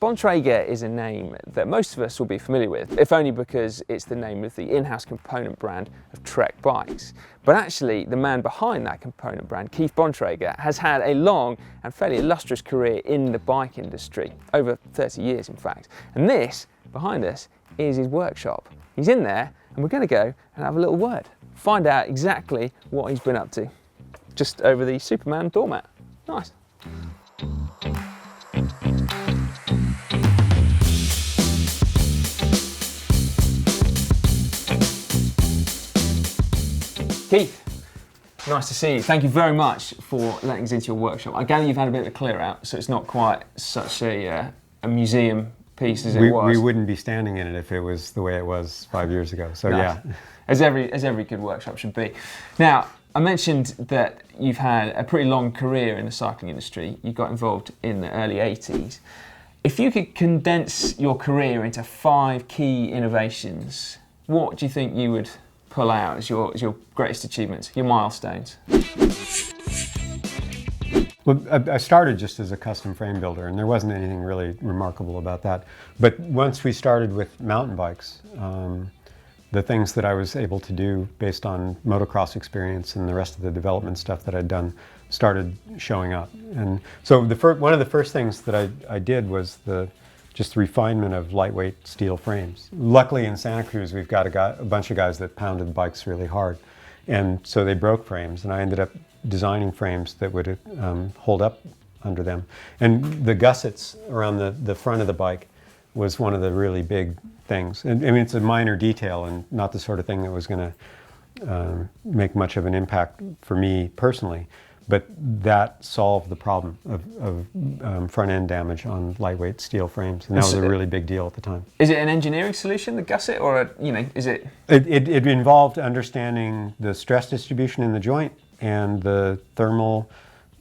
Bontrager is a name that most of us will be familiar with, if only because it's the name of the in-house component brand of Trek bikes. But actually, the man behind that component brand, Keith Bontrager, has had a long and fairly illustrious career in the bike industry, over 30 years in fact. And this, behind us, is his workshop. He's in there, and we're going to go and have a little word, find out exactly what he's been up to. Just over the Superman doormat. Nice. Keith, nice to see you. Thank you very much for letting us into your workshop. I gather you've had a bit of a clear out, so it's not quite such a museum piece as it was. We wouldn't be standing in it if it was the way it was 5 years ago, so nice. Yeah. As every good workshop should be. Now, I mentioned that you've had a pretty long career in the cycling industry. You got involved in the early 80s. If you could condense your career into 5 key innovations, what do you think you would pull out as your greatest achievements, your milestones? Well, I started just as a custom frame builder, and there wasn't anything really remarkable about that. But once we started with mountain bikes, the things that I was able to do based on motocross experience and the rest of the development stuff that I'd done started showing up. And so one of the first things that I did was just the refinement of lightweight steel frames. Luckily in Santa Cruz we've got a bunch of guys that pounded bikes really hard, and so they broke frames, and I ended up designing frames that would hold up under them. And the gussets around the front of the bike was one of the really big things. And I mean, it's a minor detail and not the sort of thing that was going to make much of an impact for me personally, but that solved the problem of front-end damage on lightweight steel frames, and that was a really big deal at the time. Is it an engineering solution, the gusset, or is it? It involved understanding the stress distribution in the joint and the thermal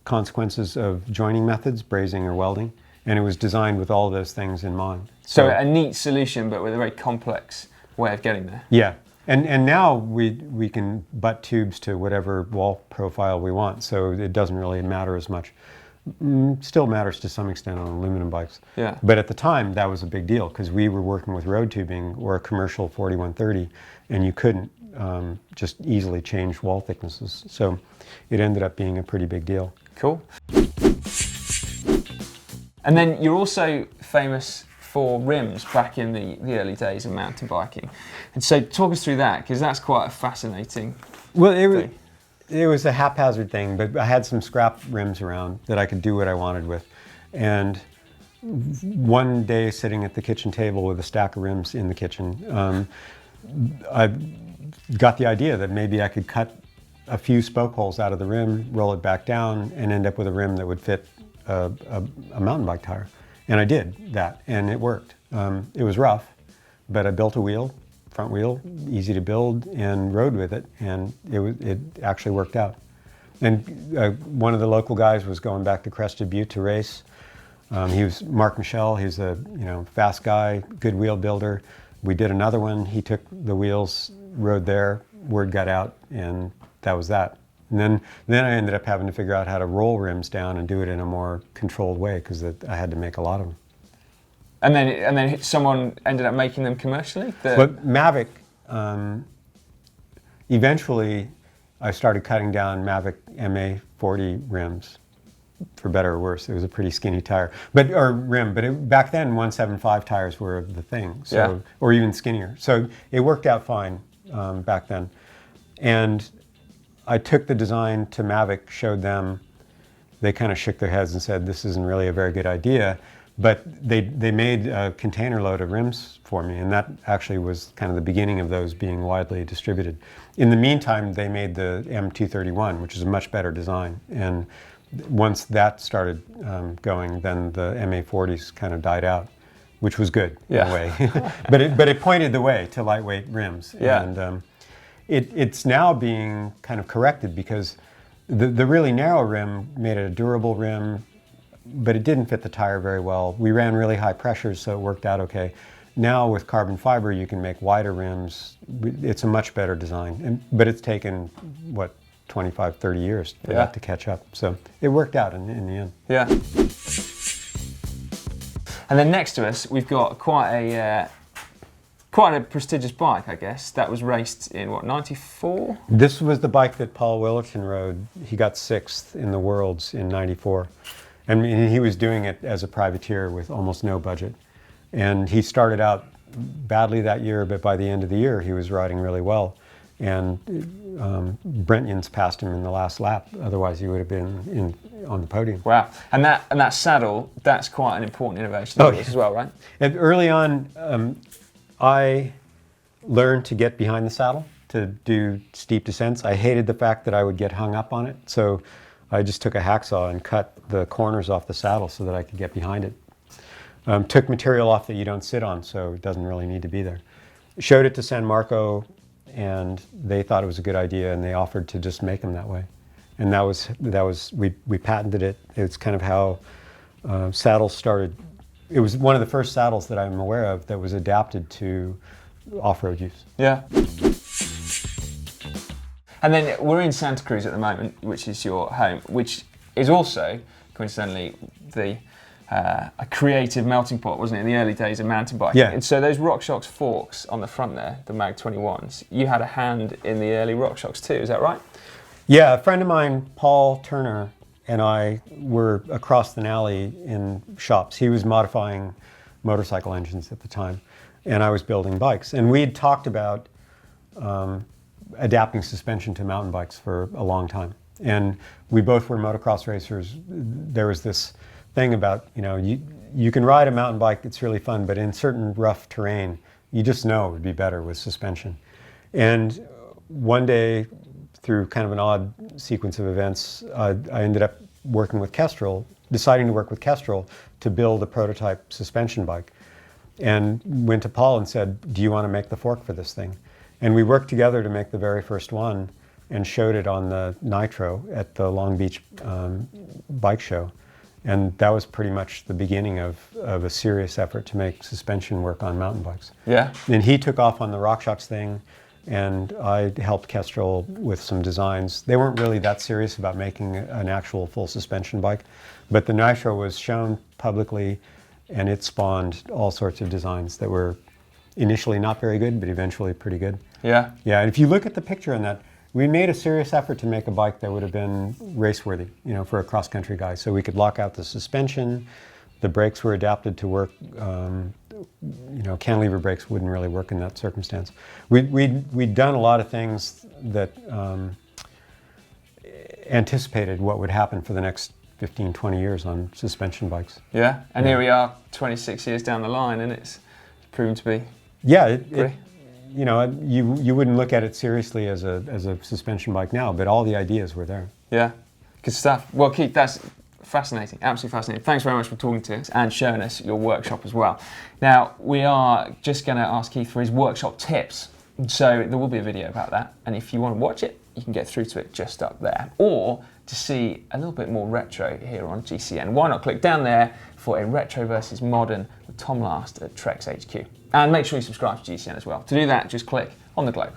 consequences of joining methods, brazing or welding, and it was designed with all those things in mind. So a neat solution, but with a very complex way of getting there. Yeah. And now we can butt tubes to whatever wall profile we want, so it doesn't really matter as much. Still matters to some extent on aluminum bikes. Yeah. But at the time, that was a big deal because we were working with road tubing or a commercial 4130, and you couldn't just easily change wall thicknesses. So it ended up being a pretty big deal. Cool. And then you're also famous for rims back in the early days of mountain biking. And so talk us through that, because that's quite a fascinating thing. It was a haphazard thing, but I had some scrap rims around that I could do what I wanted with. And one day sitting at the kitchen table with a stack of rims in the kitchen, I got the idea that maybe I could cut a few spoke holes out of the rim, roll it back down, and end up with a rim that would fit a mountain bike tire. And I did that, and it worked. It was rough, but I built a wheel, front wheel, easy to build, and rode with it, and it actually worked out. And one of the local guys was going back to Crested Butte to race. He was Mark Michel. He's a fast guy, good wheel builder. We did another one. He took the wheels, rode there, word got out, and that was that. And then I ended up having to figure out how to roll rims down and do it in a more controlled way because I had to make a lot of them. And then someone ended up making them commercially? But Mavic, eventually I started cutting down Mavic MA40 rims, for better or worse. It was a pretty skinny tire, but back then 175 tires were the thing, so, yeah. Or even skinnier. So it worked out fine back then. And I took the design to Mavic, showed them, they kind of shook their heads and said, this isn't really a very good idea, but they made a container load of rims for me, and that actually was kind of the beginning of those being widely distributed. In the meantime, they made the M231, which is a much better design, and once that started going, then the MA40s kind of died out, which was good, yeah. In a way. but it pointed the way to lightweight rims. Yeah. And it's now being kind of corrected because the really narrow rim made it a durable rim, but it didn't fit the tire very well. We ran really high pressures, so it worked out okay. Now with carbon fiber, you can make wider rims. It's a much better design, but it's taken, 25, 30 years for that to catch up. So it worked out in the end. Yeah. And then next to us, we've got quite a prestigious bike, I guess, that was raced in, what, 94? This was the bike that Paul Willerton rode. He got 6th in the Worlds in 94. And he was doing it as a privateer with almost no budget. And he started out badly that year, but by the end of the year, he was riding really well. And Brent Jens passed him in the last lap. Otherwise, he would have been on the podium. Wow. And that saddle, that's quite an important innovation as well, right? And early on, I learned to get behind the saddle to do steep descents. I hated the fact that I would get hung up on it. So I just took a hacksaw and cut the corners off the saddle so that I could get behind it. Took material off that you don't sit on, so it doesn't really need to be there. Showed it to San Marco, and they thought it was a good idea, and they offered to just make them that way. And we patented it. It's kind of how saddles started. It was one of the first saddles that I'm aware of that was adapted to off-road use. Yeah. And then we're in Santa Cruz at the moment, which is your home, which is also, coincidentally, a creative melting pot, wasn't it, in the early days of mountain biking? Yeah. And so those RockShox forks on the front there, the Mag 21s, you had a hand in the early RockShox too, is that right? Yeah, a friend of mine, Paul Turner, and I were across the alley in shops. He was modifying motorcycle engines at the time, and I was building bikes. And we had talked about adapting suspension to mountain bikes for a long time. And we both were motocross racers. There was this thing about, you can ride a mountain bike, it's really fun, but in certain rough terrain, you just know it would be better with suspension. And one day, through kind of an odd sequence of events, I ended up working with Kestrel, deciding to work with Kestrel to build a prototype suspension bike. And went to Paul and said, do you want to make the fork for this thing? And we worked together to make the very first one and showed it on the Nitro at the Long Beach bike show. And that was pretty much the beginning of a serious effort to make suspension work on mountain bikes. Yeah. And he took off on the RockShox thing, and I helped Kestrel with some designs. They weren't really that serious about making an actual full suspension bike, but the Nitro was shown publicly, and it spawned all sorts of designs that were initially not very good, but eventually pretty good. Yeah. Yeah, and if you look at the picture on that, we made a serious effort to make a bike that would have been race-worthy, for a cross-country guy. So we could lock out the suspension, the brakes were adapted to work, cantilever brakes wouldn't really work in that circumstance. We'd done a lot of things that anticipated what would happen for the next 15, 20 years on suspension bikes. Yeah, and here we are 26 years down the line, and it's proven to be you wouldn't look at it seriously as a suspension bike now, but all the ideas were there. Yeah, good stuff. Well, Keith, that's fascinating, absolutely fascinating. Thanks very much for talking to us and showing us your workshop as well. Now, we are just going to ask Keith for his workshop tips. So there will be a video about that, and if you want to watch it, you can get through to it just up there. Or to see a little bit more retro here on GCN, why not click down there for a retro versus modern with Tom Last at Treks HQ. And make sure you subscribe to GCN as well. To do that, just click on the globe.